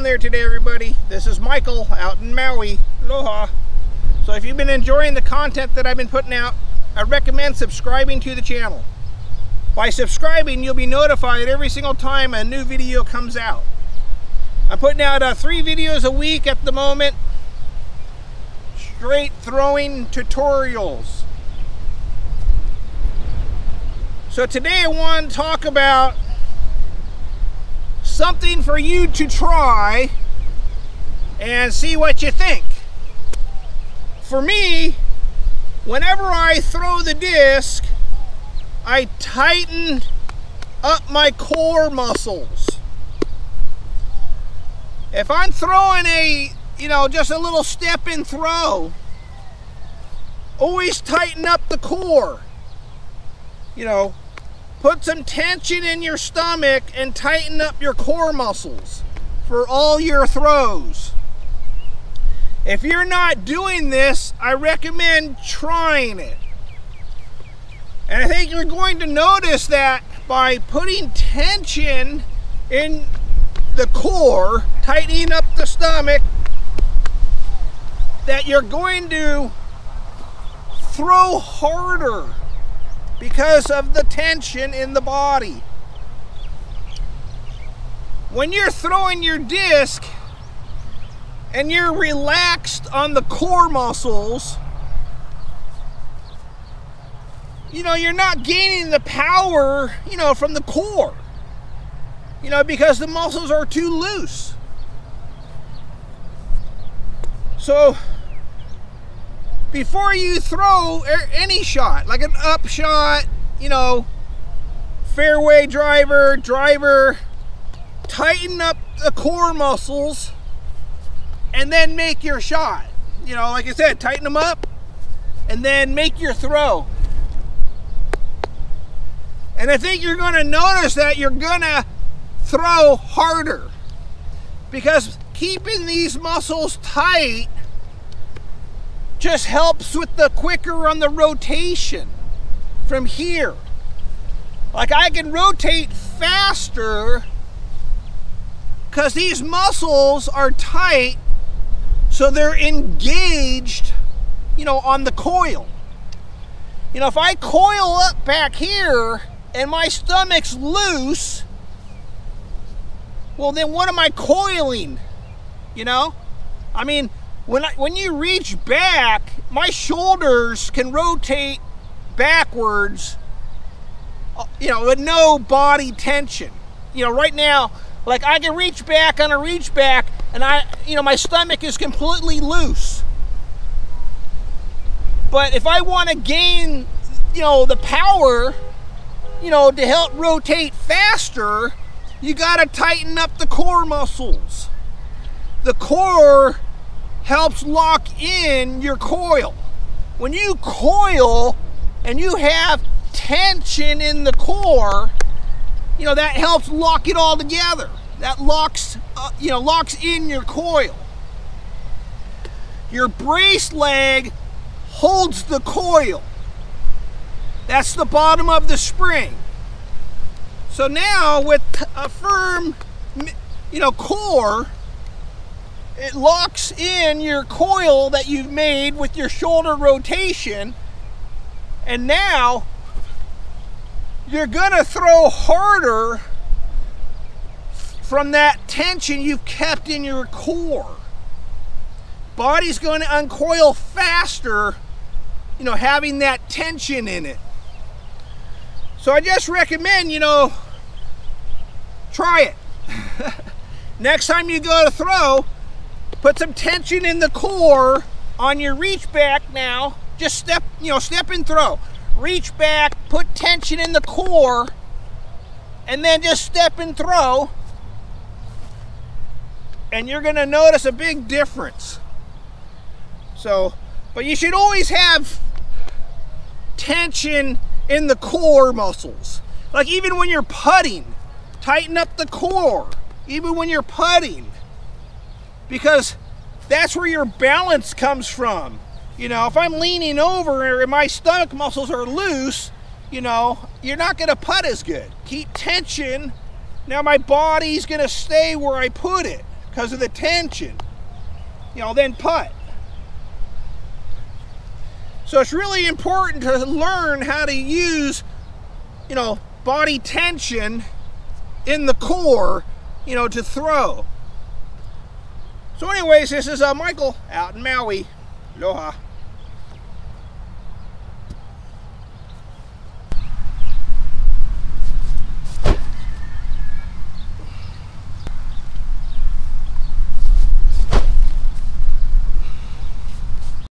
there today, everybody? This is Michael out in Maui. Aloha. So if you've been enjoying the content that I've been putting out, I recommend subscribing to the channel. By subscribing, you'll be notified every single time a new video comes out. I'm putting out 3 videos a week at the moment. Straight throwing tutorials. So today I want to talk about something for you to try and see what you think. For me, whenever I throw the disc, I tighten up my core muscles. If I'm throwing just a little step and throw, always tighten up the core. Put some tension in your stomach and tighten up your core muscles for all your throws. If you're not doing this, I recommend trying it. And I think you're going to notice that by putting tension in the core, tightening up the stomach, that you're going to throw harder because of the tension in the body. When you're throwing your disc and you're relaxed on the core muscles, you're not gaining the power, from the core, because the muscles are too loose. So before you throw any shot, like an up shot, fairway driver, tighten up the core muscles and then make your shot. Like I said, tighten them up and then make your throw. And I think you're going to notice that you're going to throw harder, because keeping these muscles tight just helps with the quicker on the rotation from here. Like I can rotate faster because these muscles are tight, so they're engaged, on the coil. If I coil up back here and my stomach's loose, well then what am I coiling? I mean, when you reach back, my shoulders can rotate backwards, with no body tension. Right now, like I can reach back on a reach back and my stomach is completely loose. But if I want to gain, the power, to help rotate faster, you got to tighten up the core muscles. The core helps lock in your coil. When you coil and you have tension in the core, that helps lock it all together. That locks in your coil. Your brace leg holds the coil. That's the bottom of the spring. So now with a firm, core, it locks in your coil that you've made with your shoulder rotation, and now you're gonna throw harder from that tension you've kept in your core. Body's going to uncoil faster, having that tension in it. So I just recommend, try it. Next time you go to throw, put some tension in the core on your reach back now. Just step and throw. Reach back, put tension in the core, and then just step and throw. And you're gonna notice a big difference. But you should always have tension in the core muscles. Like even when you're putting, tighten up the core, even when you're putting, because that's where your balance comes from. If I'm leaning over and my stomach muscles are loose, you're not gonna putt as good. Keep tension. Now my body's gonna stay where I put it, because of the tension, you know, than putt. So it's really important to learn how to use, you know, body tension in the core, you know, to throw. So anyways, this is Michael out in Maui. Aloha.